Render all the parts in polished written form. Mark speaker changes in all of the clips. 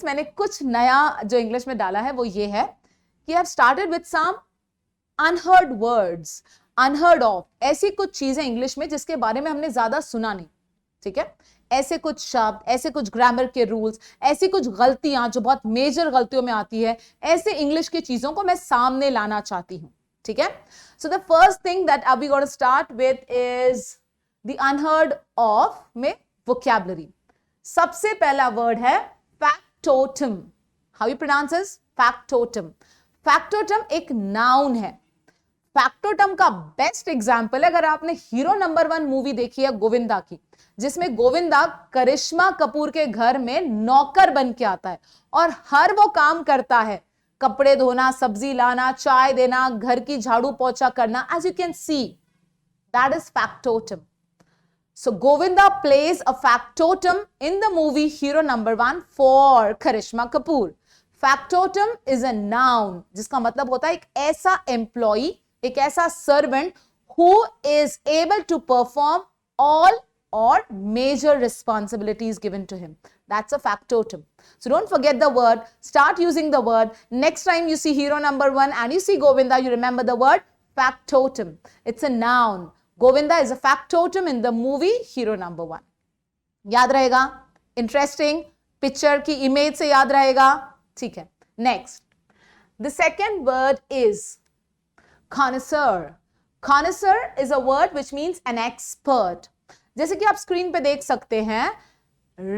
Speaker 1: Students मैंने कुछ नया जो इंग्लिश में डाला है वो ये है कि I have started with some unheard words, unheard of, ऐसी कुछ चीजें इंग्लिश में जिसके बारे में हमने ज्यादा सुना नहीं, ठीक है। ऐसे कुछ शब्द, ऐसे कुछ ग्रामर के रूल्स, ऐसी कुछ गलतियां जो बहुत मेजर गलतियों में आती है, ऐसे इंग्लिश की चीजों को मैं सामने लाना चाहती हूं, ठीक है। So the first thing that we gonna start with is the unheard of में वोकैबुलरी। सबसे पहला वर्ड है factotum. How you pronounce this? Factotum. Factotum एक नाउन है। फैक्टोटम का बेस्ट एग्जाम्पल है, अगर आपने हीरो नंबर 1 मूवी देखी है गोविंदा की, जिसमें गोविंदा करिश्मा कपूर के घर में नौकर बन के आता है और हर वो काम करता है, कपड़े धोना, सब्जी लाना, चाय देना, घर की झाड़ू पोछा करना। As you can see, that is factotum. So Govinda plays a factotum in the movie Hero Number 1 for Karishma Kapoor. Factotum is a noun, जिसका मतलब होता है एक ऐसा employee, एक ऐसा servant who is able to perform all or major responsibilities given to him. That's a factotum. So don't forget the word. Start using the word. Next time you see Hero Number 1 and you see Govinda, you remember the word factotum. It's a noun. Govinda is a factotum in the movie Hero Number 1. याद रहेगा? Interesting. Picture की image से याद रहेगा? ठीक है. Next. The second word is connoisseur. Connoisseur is a word which means an expert. जैसे कि आप स्क्रीन पे देख सकते हैं,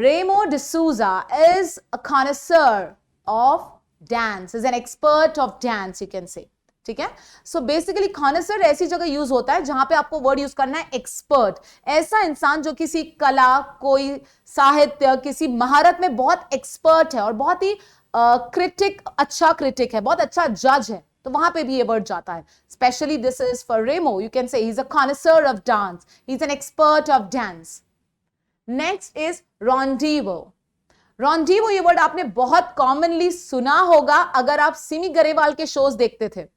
Speaker 1: Remo D'Souza is a connoisseur of dance, is an expert of dance, you can say. ठीक है. सो बेसिकली कॉनसर ऐसी जगह यूज होता है जहां पे आपको वर्ड यूज करना है एक्सपर्ट. ऐसा इंसान जो किसी कला, कोई साहित्य, किसी महारत में बहुत एक्सपर्ट है और बहुत ही क्रिटिक, अच्छा क्रिटिक है, बहुत अच्छा जज है, तो वहां पे भी ये वर्ड जाता है. Specially this is for Remo. You can say he is a connoisseur of dance, he is an expert of dance. Next is rendezvous. Rendezvous ये वर्ड आपने बहुत कॉमनली सुना होगा अगर आप सिमी गरेवाल के शोज देखते थे.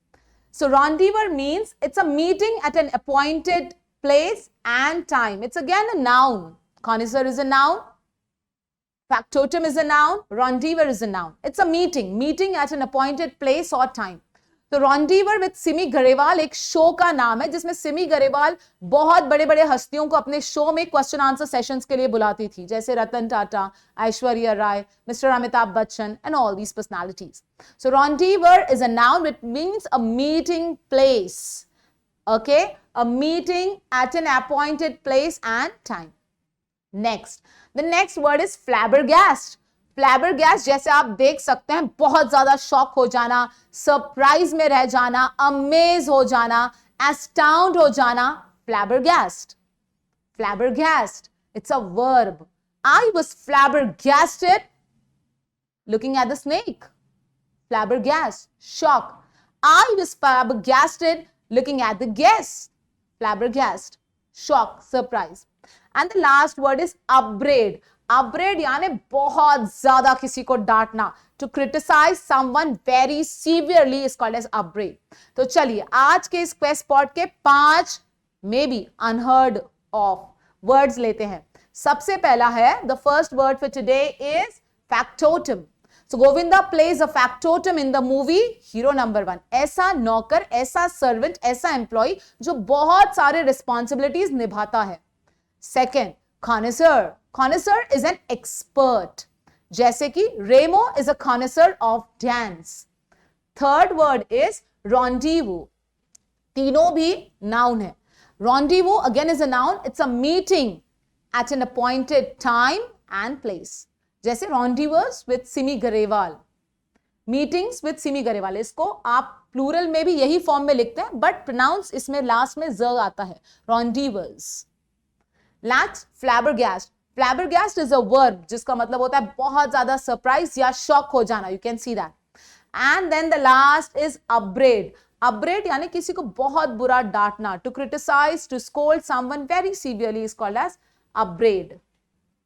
Speaker 1: So rendezvous means it's a meeting at an appointed place and time. It's again a noun. Connoisseur is a noun. Factotum is a noun. Rendezvous is a noun. It's a meeting at an appointed place or time. तो rendezvous with Simi Garewal एक show का नाम है जिसमें सिमी गरेवाल बहुत बड़े बड़े हस्तियों को अपने शो में क्वेश्चन आंसर सेशंस के लिए बुलाती थी, जैसे Ratan Tata, Aishwarya Rai, mister Amitabh Bachchan and all these personalities. So rendezvous is a noun which means a meeting place. Okay, a meeting at an appointed place and time. Next, the next word is flabbergast. फ्लैबरगैस्ट जैसे आप देख सकते हैं, बहुत ज्यादा शॉक हो जाना, surprise में रह जाना, अमेज हो जाना, एस्टाउंड हो जाना. Flabbergast. Flabbergast, it's a verb. I was flabbergasted looking at the snake. Flabbergast, shock. I was flabbergasted looking at the guest. Flabbergast, shock, surprise. And the last word is upbraid. Upgrade यानी बहुत ज्यादा किसी को डांटना. To criticise someone very severely is called as upgrade. तो चलिए आज के इस क्वेस्ट पॉट के 5 may be unheard of words लेते हैं. सबसे पहला है, the first word for today is factotum. So Govinda plays a factotum in the movie hero number 1. ऐसा नौकर, ऐसा सर्वेंट, ऐसा एम्प्लॉय जो बहुत सारे रिस्पॉन्सिबिलिटीज निभाता है. Second, कॉनिसर. Connoisseur is an expert. जैसे कि Remo is a connoisseur of dance. Third word is rendezvous. तीनों भी noun है. Rendezvous again is a noun. It's a meeting at an appointed time and place. जैसे rendezvous with Simi Garewal. Meetings with Simi Garewal. इसको आप plural में भी यही form में लिखते हैं, बट प्रोनाउंस इसमें लास्ट में ज आता है. Rendezvous. Last, flabbergast. Flabbergast is a verb जिसका मतलब होता है बहुत ज्यादा सरप्राइज या शॉक हो जाना. You can see that. And then the last is upbraid. Upbraid यानी किसी को बहुत बुरा डांटना. To criticize, to scold someone very severely is called as upbraid.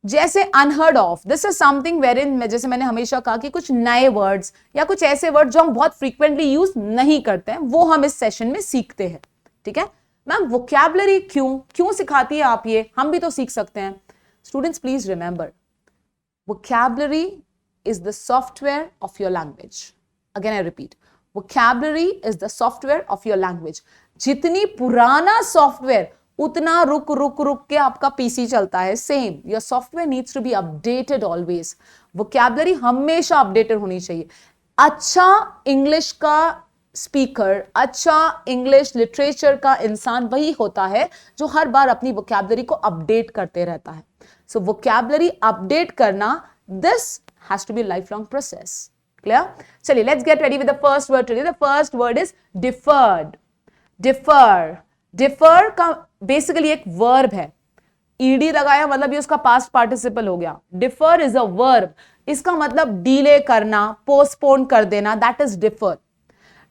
Speaker 1: जैसे unheard of. This is something wherein, जैसे मैंने हमेशा कहा कि कुछ नए वर्ड्स या कुछ ऐसे वर्ड जो हम बहुत फ्रीक्वेंटली यूज नहीं करते हैं, वो हम इस सेशन में सीखते हैं. ठीक है मैम, वोकैबुलरी क्यों सिखाती है आप? ये हम भी तो सीख सकते हैं. Students, please remember, vocabulary is the software of your language. Again, I repeat, vocabulary is the software of your language. जितनी पुराना सॉफ्टवेयर उतना रुक के आपका पीसी चलता है. Same, your software needs to be updated always. Vocabulary हमेशा updated होनी चाहिए. अच्छा इंग्लिश का स्पीकर, अच्छा इंग्लिश लिटरेचर का इंसान वही होता है जो हर बार अपनी वोकैबुलरी को अपडेट करते रहता है. सो वोकैबुलरी अपडेट करना, this has to be lifelong process. Clear? चलिए, let's get ready with the first word today. The first word is deferred. Defer. Defer का बेसिकली एक वर्ब है. ईडी लगाया मतलब ये उसका पास्ट पार्टिसिपल हो गया. Defer is a verb. इसका मतलब डिले करना, पोस्टपोन कर देना, दैट इज डिफर.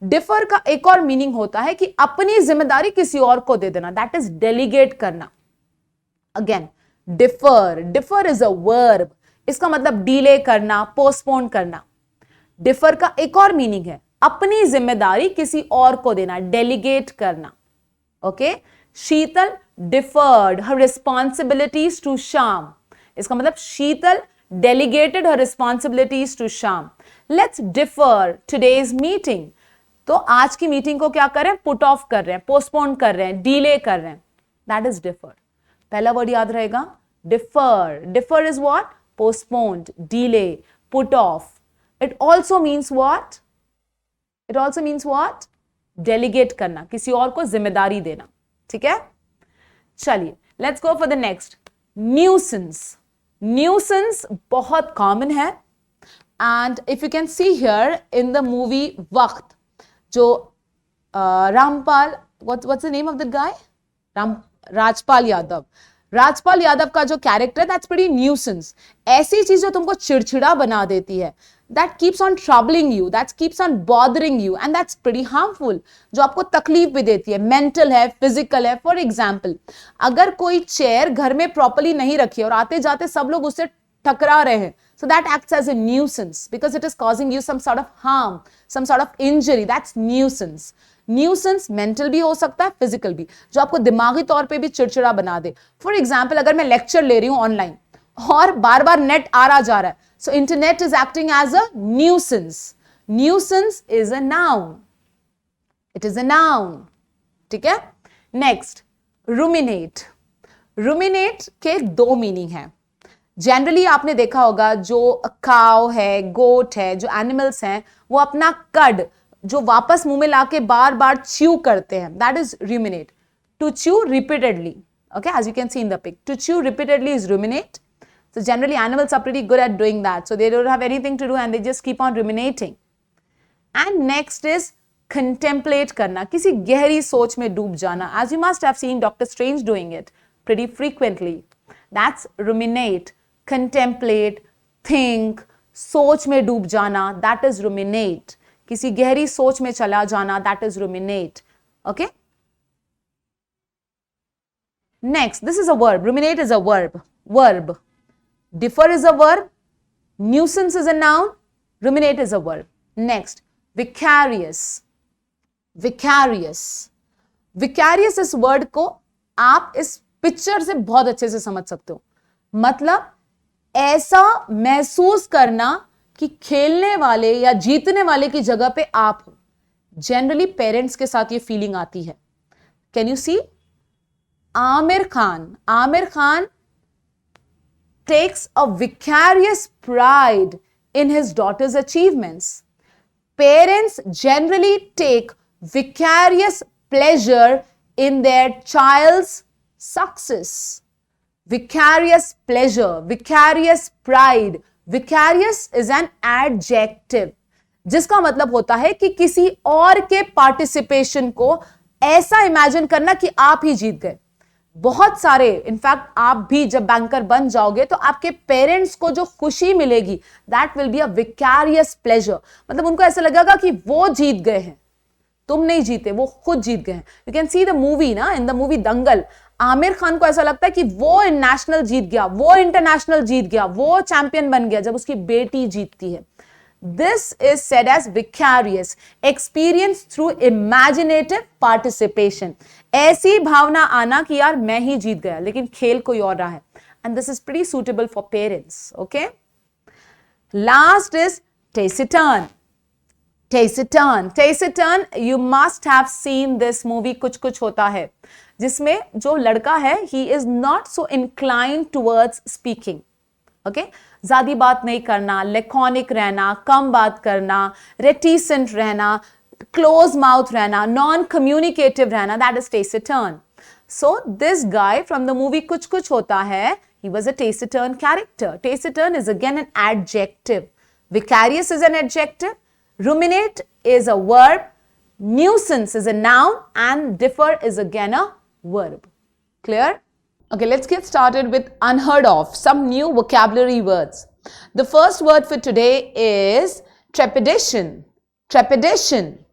Speaker 1: डिफर का एक और मीनिंग होता है कि अपनी जिम्मेदारी किसी और को दे देना, दैट इज डेलीगेट करना. Again, differ. Differ is a verb. इसका मतलब डिले करना, पोस्टपोन करना. डिफर का एक और मीनिंग है अपनी जिम्मेदारी किसी और को देना, डेलीगेट करना. Okay, Sheetal deferred her responsibilities to Shyam. इसका मतलब शीतल delegated her responsibilities to Sham. Let's defer today's meeting. तो आज की मीटिंग को क्या कर रहे हैं? पुट ऑफ कर रहे हैं, पोस्टपोन कर रहे हैं, डिले कर रहे हैं. That is differ. पहला वर्ड याद रहेगा, differ. Differ is what? Postponed, delay, put off. It also means what? It also means what? Delegate करना, किसी और को जिम्मेदारी देना. ठीक है, चलिए let's go for the next. Nuisance. Nuisance बहुत कॉमन है. And if you can see here in the movie वक्त, जो Rampal, what's the name of the guy? Rajpal Yadav. Rajpal Yadav का जो कैरेक्टर, दैट्स प्रीटी न्यूसेंस. ऐसी चीज जो तुमको चिड़चिड़ा बना देती है, that keeps on troubling you, that keeps on bothering you, and that's pretty harmful. जो आपको तकलीफ भी देती है, mental है, physical है. For example, अगर कोई चेयर घर में properly नहीं रखी और आते जाते सब लोग उससे टकरा रहे हैं, so that acts as a nuisance because it is causing you some sort of harm, some sort of injury. That's nuisance. Nuisance mental भी हो सकता है, physical भी, जो आपको दिमागी तौर पे भी चिड़चिड़ा बना दे. For example, अगर मैं लेक्चर ले रही हूँ ऑनलाइन और बार बार नेट आ रहा जा रहा है, so internet is acting as a nuisance. Nuisance is a noun. It is a noun. ठीक है? Next, ruminate. Ruminate के दो मीनिंग हैं. जनरली आपने देखा होगा जो काउ है, गोट है, जो एनिमल्स हैं, वो अपना कड जो वापस मुंह में लाके बार बार च्यू करते हैं, that is ruminate. To chew repeatedly. Okay, as you can see in the pic. To chew repeatedly is ruminate. So generally animals are pretty good at doing that. So they don't have anything to do and they just keep on ruminating. And next is contemplate करना, किसी गहरी सोच में डूब जाना. As you must have seen Dr. Strange doing it pretty frequently. That's ruminate, contemplate, think, सोच में डूब जाना, that is ruminate. किसी गहरी सोच में चला जाना, that is ruminate. Okay? Next, this is a verb. Ruminate is a verb. Verb. Differ is a verb. Nuisance is a noun. Ruminate is a verb. Next, vicarious. Vicarious. Vicarious इस word को आप इस picture से बहुत अच्छे से समझ सकते हो. मतलब ऐसा महसूस करना कि खेलने वाले या जीतने वाले की जगह पे आप हो. जनरली पेरेंट्स के साथ ये फीलिंग आती है. Can you see? Aamir Khan takes a vicarious pride in his daughter's achievements. Parents generally take vicarious pleasure in their child's success. Vicarious pleasure, vicarious pride. Vicarious is an adjective, जिसका मतलब होता है कि किसी और के पार्टिसिपेशन को ऐसा इमेजिन करना कि आप ही जीत गए. बहुत सारे, इनफैक्ट आप भी जब बैंकर बन जाओगे तो आपके पेरेंट्स को जो खुशी मिलेगी, that will be a vicarious pleasure. मतलब उनको ऐसा लगेगा कि वो जीत गए हैं, तुम नहीं जीते, वो खुद जीत गए हैं. You can see the movie ना, इन द मूवी दंगल, आमिर खान को ऐसा लगता है कि वो नेशनल जीत गया, वो इंटरनेशनल जीत गया, वो चैंपियन बन गया जब उसकी बेटी जीतती है. This is said as vicarious, experience through imaginative participation. ऐसी भावना आना कि यार मैं ही जीत गया लेकिन खेल कोई और रहा है. And this is pretty suitable for parents. Okay? Last is taciturn. Taciturn, you must have seen this movie कुछ कुछ होता है, जिसमें जो लड़का है he is not so inclined towards speaking. Okay? ज़्यादा बात नहीं करना, laconic रहना, कम बात करना, reticent रहना, close mouth रहना, non-communicative रहना, that is taciturn. So this guy from the movie कुछ कुछ होता है, he was a taciturn character. Taciturn is again an adjective. Vicarious is an adjective. Ruminate is a verb. Nuisance is a noun. And differ is again a verb. Clear? Okay, let's get started with unheard of. Some new vocabulary words. The first word for today is trepidation. Trepidation.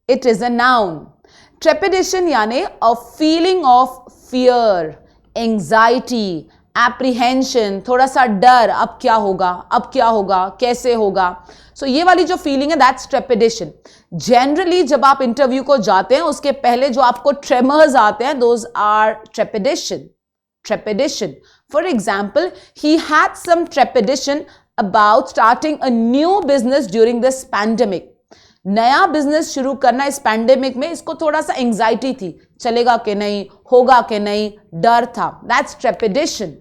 Speaker 1: It is a noun. Trepidation यानी a feeling of fear, anxiety, apprehension, थोड़ा सा डर, अब क्या होगा, कैसे होगा. So ये वाली जो feeling है, that's trepidation. Generally जब आप इंटरव्यू को जाते हैं, उसके पहले जो आपको tremors आते हैं, those are trepidation. Trepidation. For example, he had some trepidation about starting a new business during this pandemic. नया बिजनेस शुरू करना इस पैंडेमिक में, इसको थोड़ा सा एंजाइटी थी, चलेगा कि नहीं, होगा कि नहीं, डर था. That's trepidation.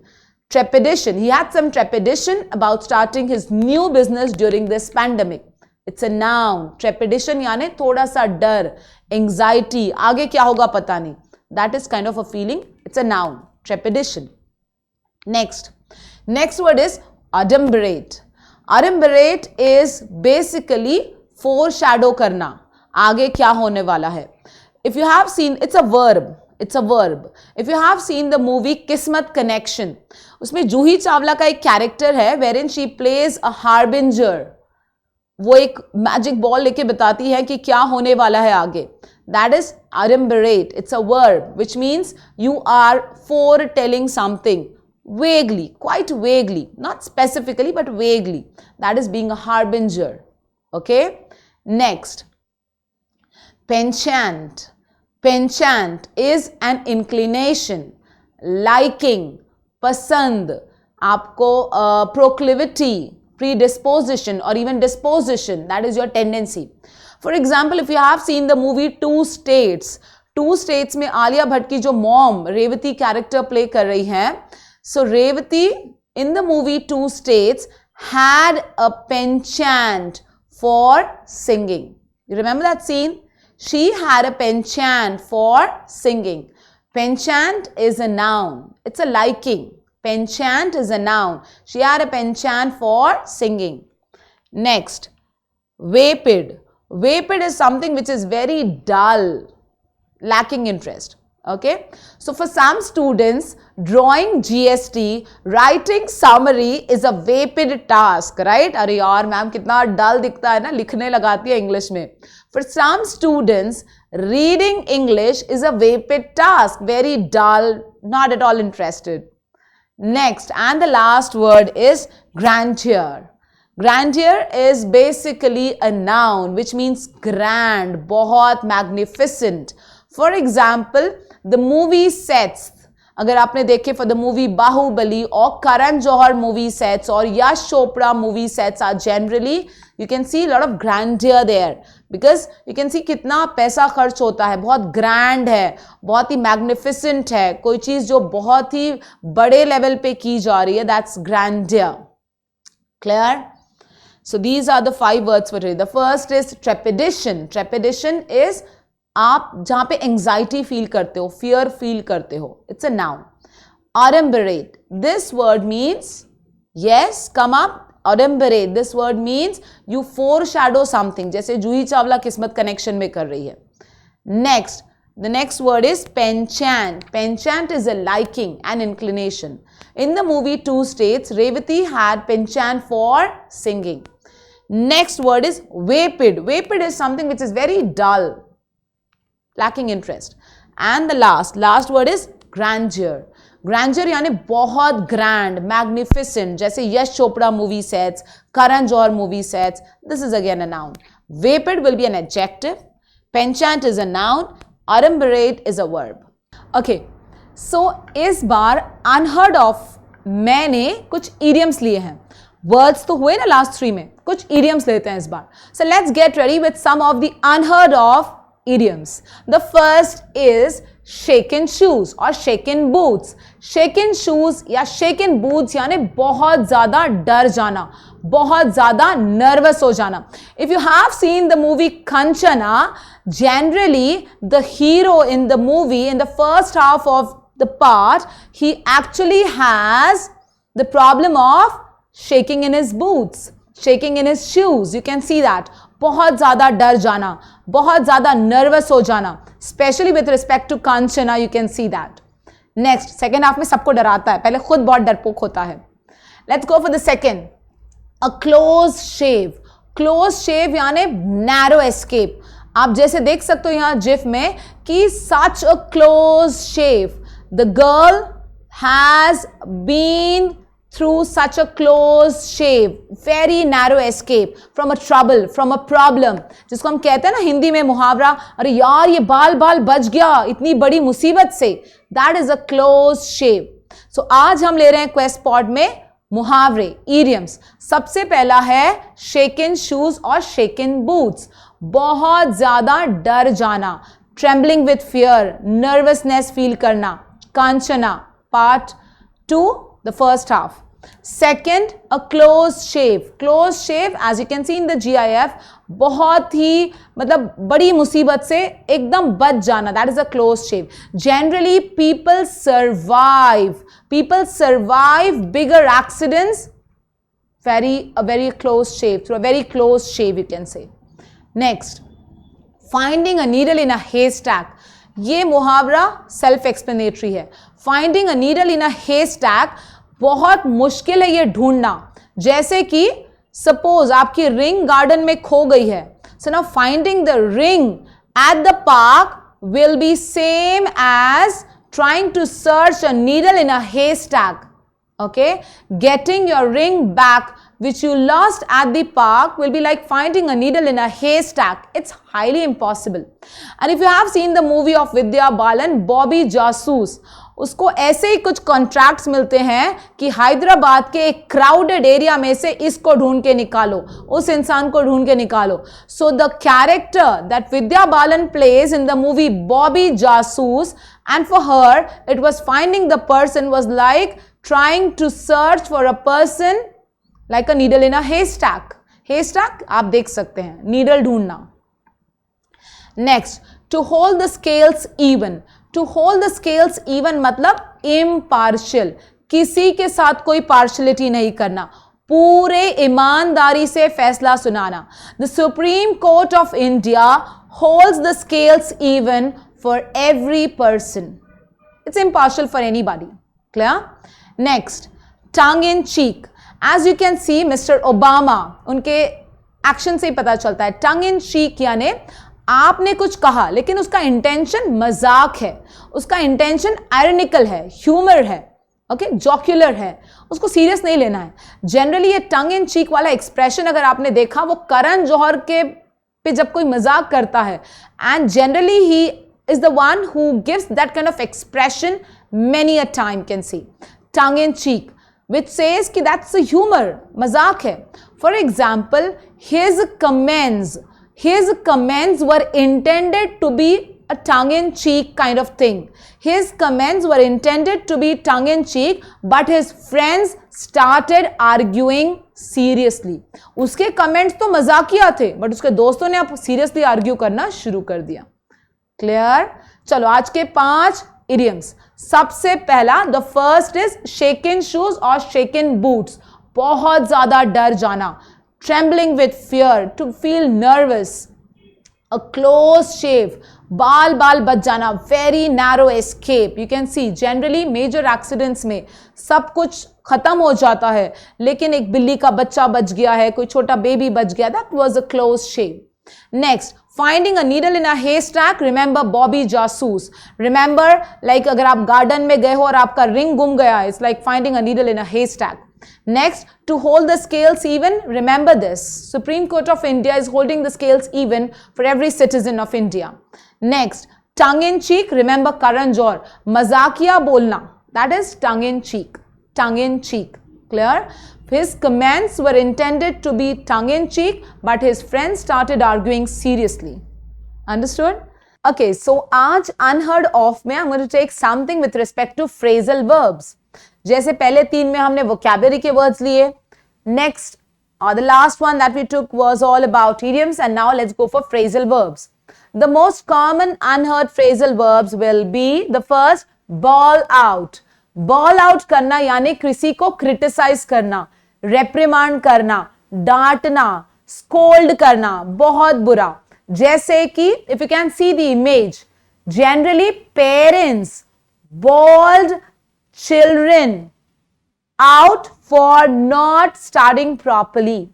Speaker 1: Trepidation. He had some trepidation about starting his new business during this pandemic. It's a noun. Trepidation यानी थोड़ा सा डर, anxiety, आगे क्या होगा पता नहीं. That is kind of a feeling. It's a noun. Trepidation. Next word is adumbrate. Adumbrate is basically foreshadow करना, आगे क्या होने वाला है. If you have seen, it's a verb. If you have seen the movie किस्मत Connection, उसमें जूही चावला का एक कैरेक्टर है wherein she plays a harbinger. वो एक मैजिक बॉल लेके बताती है कि क्या होने वाला है आगे. That is adumbrate. It's a verb which means you are foretelling something vaguely, quite vaguely, not specifically but vaguely. That is being a harbinger. Okay? Next, penchant. Penchant is an inclination, liking, pasand, आपको proclivity, predisposition or even disposition. That is your tendency. For example, if you have seen the movie Two States में आलिया भट्ट की जो mom Revati character play कर रही है. So Revati in the movie Two States had a penchant for singing. You remember that scene? She had a penchant for singing. Penchant is a noun. It's a liking. Penchant is a noun. She had a penchant for singing. Next, vapid. Vapid is something which is very dull, lacking interest. Okay? So for some students, drawing GST, writing summary is a vapid task, right? अरे यार ma'am कितना dull दिखता है ना, लिखने लगाती है English में. For some students, reading English is a vapid task, very dull, not at all interested. Next, and the last word is grandeur. Grandeur is basically a noun which means grand, बहुत magnificent. For example, the movie sets, अगर आपने देखे for the movie Bahubali or Karan Johar movie sets or Yash Chopra movie sets are generally, you can see a lot of grandeur there because you can see कितना पैसा खर्च होता है, बहुत grand है, बहुत ही magnificent है, कोई चीज़ जो बहुत ही बड़े level पे की जा रही है, that's grandeur. Clear? So these are the 5 words for today. The first is trepidation. Trepidation is आप जहां पे एंजाइटी फील करते हो, फियर फील करते हो. It's a noun. Adumbrate. This word means, yes, come up. Adumbrate. This word means you foreshadow something. जैसे जूही चावला किस्मत connection में कर रही है. Next, the next word is penchant. Penchant is a liking, an inclination. In the movie Two States, Revati had penchant for singing. Next word is vapid. Vapid is something which is very dull, lacking interest. And the last word is grandeur. Grandeur यानी बहुत grand, magnificent, जैसे Yash Chopra movie sets, Karan Johar movie sets. This is again a noun. Vapid will be an adjective. Penchant is a noun. Adumbrate is a verb. Okay, so इस बार unheard of मैंने कुछ idioms लिए हैं. Words तो हुए ना last 3 में, कुछ idioms लेते हैं इस बार. So let's get ready with some of the unheard of idioms. The first is shaken shoes और shaken boots. Shaken shoes या shaken boots यानी बहुत ज्यादा डर जाना, बहुत ज्यादा nervous हो जाना. If you have seen the movie Kanchana, generally the hero in the movie, in the first half of the part, he actually has the problem of shaking in his boots, shaking in his shoes. You can see that. बहुत ज़्यादा डर जाना, बहुत ज़्यादा nervous हो जाना, especially with respect to Kanchana, you can see that. Next, second half में सबको डराता है, पहले खुद बहुत डरपोक होता है. Let's go for the second. A close shave. Close shave यानी narrow escape. आप जैसे देख सकते हो यहाँ जिफ में कि such a close shave. The girl has been through such a close shave, very narrow escape from a trouble, from a problem, जिसको हम कहते हैं ना हिंदी में मुहावरा, अरे यार ये बाल बाल बच गया इतनी बड़ी मुसीबत से. That is a close shave. So आज हम ले रहे हैं क्वेस्ट पॉड में मुहावरे, idioms. सबसे पहला है shaken shoes और shaken boots. बहुत ज्यादा डर जाना, trembling with fear, nervousness feel करना. Kanchana, part 2, the first half. Second, a close shave. Close shave, as you can see in the GIF, बहुत ही मतलब बड़ी मुसीबत से एकदम बच जाना. That is a close shave. Generally, people survive. People survive bigger accidents. A very close shave. Through a very close shave, you can say. Next, finding a needle in a haystack. ये मुहावरा self explanatory है. Finding a needle in a हेस्टैक, बहुत मुश्किल है ये ढूंढना. जैसे कि सपोज आपकी रिंग गार्डन में खो गई है. So now finding the ring at the park will be same as trying to search a needle in a haystack. Okay, getting your ring back which you lost at the park will be like finding a needle in a haystack. It's highly impossible. And if you have seen the movie of Vidya Balan, Bobby जासूस, उसको ऐसे ही कुछ contracts मिलते हैं कि हैदराबाद के एक crowded area में से इसको ढूंढ के निकालो, उस इंसान को ढूंढ के निकालो. So the character that Vidya Balan plays in the movie Bobby Jasoos, and for her it was finding the person was like trying to search for a person like a needle in a haystack. Haystack आप देख सकते हैं, needle ढूंढना. Next, to hold the scales even. To hold the scales even मतलब impartial, किसी के साथ कोई partiality नहीं करना, पूरे ईमानदारी से फैसला सुनाना. The Supreme Court of India holds the scales even for every person. It's impartial for anybody. Clear? Next, tongue in cheek. As you can see, Mr. Obama, उनके एक्शन से ही पता चलता है. tongue in cheek यानी आपने कुछ कहा लेकिन उसका इंटेंशन मजाक है, उसका इंटेंशन आयरनिकल है, ह्यूमर है, ओके, जॉक्यूलर है, उसको सीरियस नहीं लेना है. जनरली ये टंग इन चीक वाला एक्सप्रेशन अगर आपने देखा, वो करण जौहर के पे जब कोई मजाक करता है, and generally he is the one who gives that kind of expression many a time, can see tongue in cheek, which says कि that's a humor, मजाक है. For example, his comments were intended to be a tongue in cheek kind of thing. His comments were intended to be tongue in cheek, but his friends started arguing seriously. उसके comments तो मजाकिया थे, but उसके दोस्तों ने अब seriously argue करना शुरू कर दिया. Clear? चलो आज के 5 idioms. सबसे पहला, the first is shaken shoes और shaken boots. बहुत ज्यादा डर जाना, trembling with fear, to feel nervous. A close shave, बाल बच जाना, very narrow escape. You can see generally major accidents में सब कुछ खत्म हो जाता है, लेकिन एक बिल्ली का बच्चा बच गया है, कोई छोटा बेबी बच गया. That was a close shave. Next, finding a needle in a haystack. Remember Bobby जासूस. Remember like अगर आप गार्डन में गए हो और आपका रिंग गुम गया, it's like finding a needle in a haystack. Next, to hold the scales even. Remember this, Supreme Court of India is holding the scales even for every citizen of India. Next, tongue in cheek. Remember Karan Johar, मजाकिया बोलना, that is tongue in cheek. Tongue in cheek. Clear? His comments were intended to be tongue-in-cheek, but his friends started arguing seriously. Understood? Okay, so आज unheard of में I'm going to take something with respect to phrasal verbs. जैसे पहले 3 में हमने vocabulary के words लिए. Next, the last one that we took was all about idioms, and now let's go for phrasal verbs. The most common unheard phrasal verbs will be the first, bawl out. Bawl out करना यानी किसी को criticize करना, reprimand करना, डांटना, scold करना, बहुत बुरा. जैसे कि if you can see the image, generally parents bawled children out for not studying properly.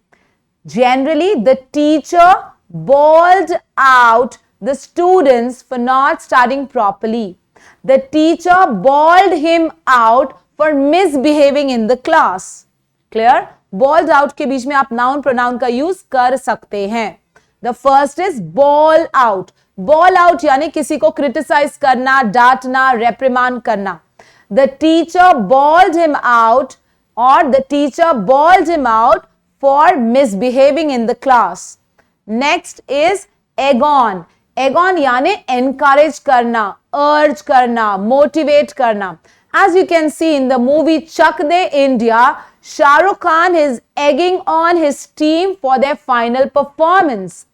Speaker 1: Generally, the teacher bawled out the students for not studying properly. The teacher bawled him out for misbehaving in the class. Clear? Bawled out के बीच में आप noun pronoun का use कर सकते हैं. The first is bawl out. Bawl out यानी किसी को criticize करना, डांटना, reprimand करना. The teacher bawled him out, or the teacher bawled him out for misbehaving in the class. Next is egg on. Egg on यानी encourage करना, urge करना, motivate करना. As you can see in the movie Chak De India, Shah Rukh Khan is egging on his team for their final performance.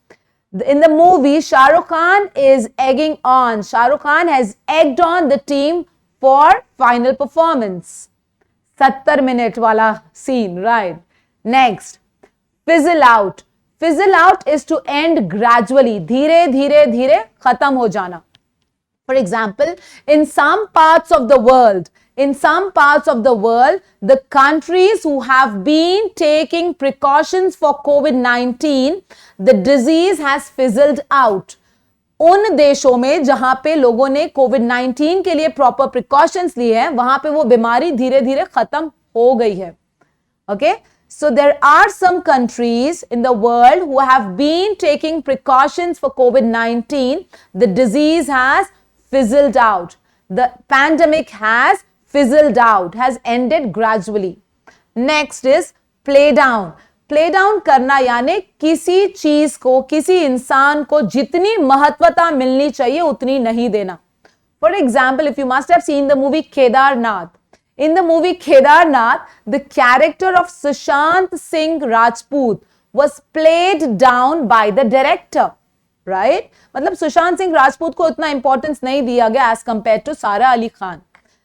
Speaker 1: In the movie, Shah Rukh Khan is egging on. Shah Rukh Khan has egged on the team for final performance. 70 minute wala scene, right? Next, fizzle out. Fizzle out is to end gradually. धीरे धीरे धीरे खत्म हो जाना. For example, in some parts of the world, the countries who have been taking precautions for COVID-19, the disease has fizzled out. उन देशों में जहां पे लोगों ने कोविड-19 के लिए प्रॉपर प्रिकॉशंस लिए हैं, वहां पे वो बीमारी धीरे धीरे खत्म हो गई है. Okay? So there are some countries in the world who have been taking precautions for COVID-19. The disease has fizzled out. The pandemic has fizzled out, has ended gradually. Next is play down. Play down करना यानी किसी चीज को, किसी इंसान को जितनी महत्वता मिलनी चाहिए उतनी नहीं देना. For example, if you must have seen the movie Kedarnath. In the movie Kedarnath, the character of Sushant Singh Rajput was played down by the director, right? मतलब सुशांत सिंह राजपूत को इतना इंपॉर्टेंस नहीं दिया गया as compared to सारा Ali Khan.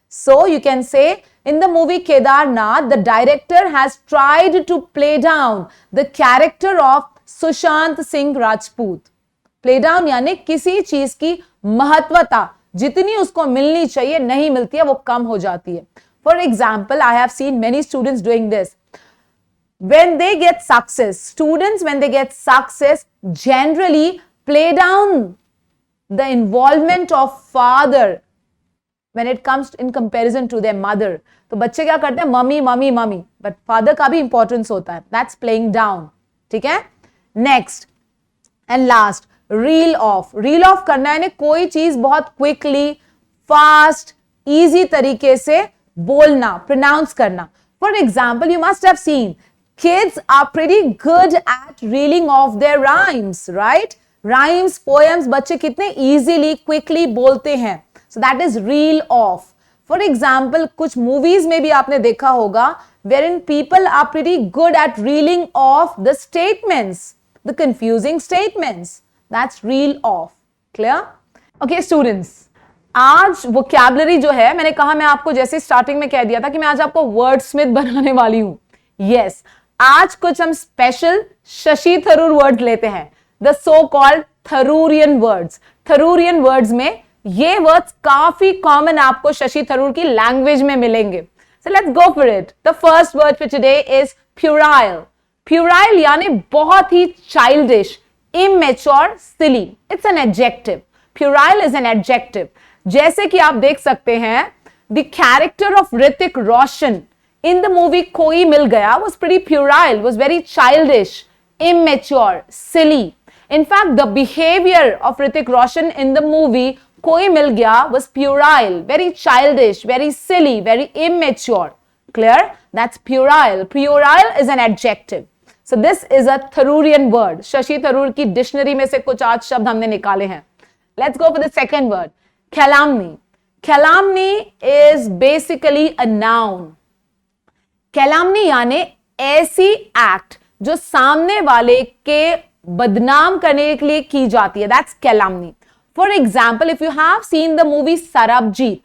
Speaker 1: So you can say in the movie Kedarnath, the director has tried to play down the character of Sushant Singh Rajput. Play down यानी किसी चीज की महत्वता जितनी उसको मिलनी चाहिए नहीं मिलती है, वो कम हो जाती है. For example, I have seen many students doing this. When they get success, students when they get success generally play down the involvement of father when it comes in comparison to their mother. तो बच्चे क्या करते हैं? Mummy mummy mummy, but father का भी importance होता है. That's playing down. ठीक है? Next and last, reel off. Reel off करना है कोई चीज बहुत quickly, fast, easy तरीके से बोलना, pronounce करना. For example, you must have seen kids are pretty good at reeling off their rhymes, right? Rhymes, poems, बच्चे कितने easily, quickly बोलते हैं. So that is reel off. For example, कुछ movies में भी आपने देखा होगा wherein people are pretty good at reeling off the statements, the confusing statements. That's reel off. Clear? Okay, students. आज vocabulary जो है, मैंने कहा मैं आपको जैसे स्टार्टिंग में कह दिया था कि मैं आज आपको वर्डस्मिथ बनाने वाली हूं. Yes, आज कुछ हम स्पेशल शशि थरूर वर्ड लेते हैं. The so-called Tharoorian words. Tharoorian words में ये वर्ड्स काफी कॉमन आपको शशि थरूर की लैंग्वेज में मिलेंगे. So let's go for it. The first word for today is puerile. Puerile यानी बहुत ही childish, immature, silly. It's an adjective. Puerile is an adjective. जैसे कि आप देख सकते हैं, the character of Hrithik Roshan in the movie कोई मिल गया was pretty puerile, was very childish, immature, silly. In fact, the behavior of Hrithik Roshan in the movie कोई मिल गया was puerile, very childish, very silly, very immature. Clear? That's puerile. Puerile is an adjective. So this is a Tharoorian word. Shashi Tharoor की dictionary में से कुछ आज शब्द हमने निकाले हैं. Let's go for the second word. Calumny. Calumny is basically a noun. Calumny यानी ऐसी एक्ट जो सामने वाले के बदनाम करने के लिए की जाती है. That's calumny. For example, if you have seen the movie Sarabjit,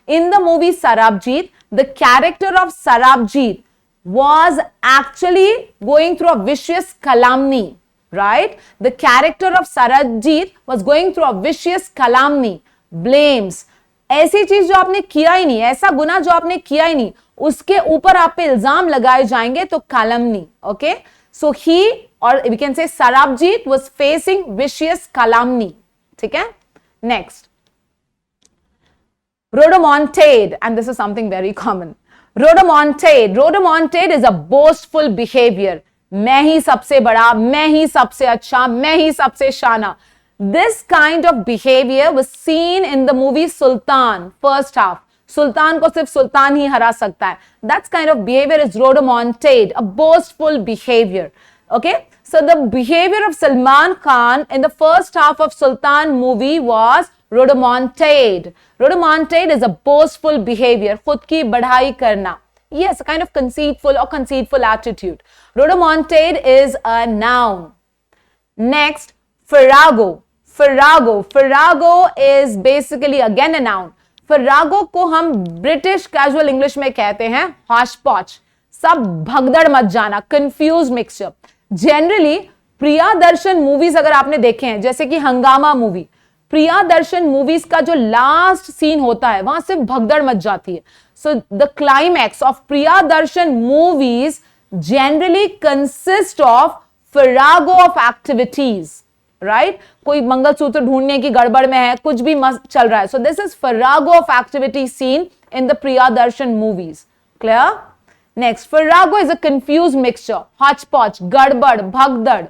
Speaker 1: in the movie Sarabjit, the character of Sarabjit was actually going through a vicious calumny, right? The character of Sarabjit was going through a vicious calumny, blames. ऐसी चीज जो आपने किया ही नहीं, ऐसा गुनाह जो आपने किया ही नहीं, उसके ऊपर आप पे इल्जाम लगाए जाएंगे तो calumny. Okay? So he, or we can say Sarabjit was facing vicious calumny. ठीक है? Next. Rhodomontade, and this is something very common. Rhodomontade. Rhodomontade is a boastful behavior. मैं ही सबसे बड़ा, मैं ही सबसे अच्छा, मैं ही सबसे शाना. This kind of behavior was seen in the movie Sultan, first half. सुल्तान को सिर्फ सुल्तान ही हरा सकता है. That kind of behavior is rhodomontade, a boastful behavior. Okay? So the behavior of Salman Khan in the first half of Sultan movie was rhodomontade. Rhodomontade is a boastful behavior. खुद की बढ़ाई करना. Yes, a kind of conceitful attitude. Rhodomontade is a noun. Next, farrago. Farrago is basically again a noun. Farrago को हम British casual English में कहते हैं hodgepodge. सब भगदड़ मत जाना, confused mixture. Generally, प्रियादर्शन मूवीज अगर आपने देखे हैं, जैसे कि हंगामा मूवी, प्रियादर्शन मूवीज का जो लास्ट सीन होता है वहां सिर्फ भगदड़ मच जाती है. So the climax of Priyadarshan movies generally consist of farrago of activities, right? कोई मंगलसूत्र ढूंढने की गड़बड़ में है, कुछ भी मस्त चल रहा है. So this is farrago of activity seen in the Priyadarshan movies. Clear? Next, farrago is a confused mixture, hodgepodge, gadbad, bhagdad.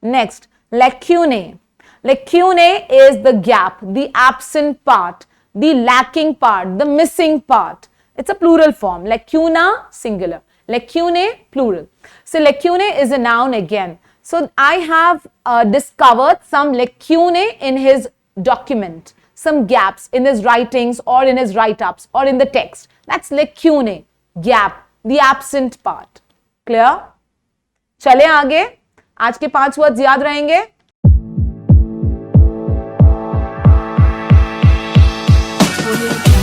Speaker 1: Next, lacunae. Lacunae is the gap, the absent part, the lacking part, the missing part. It's a plural form. Lacuna, singular. Lacunae, plural. So lacunae is a noun again. So I have discovered some lacunae in his document, some gaps in his writings or in his write-ups or in the text. That's lacunae, gap, the absent part. Clear? चले आगे. आज के 5 words याद रहेंगे.
Speaker 2: Audio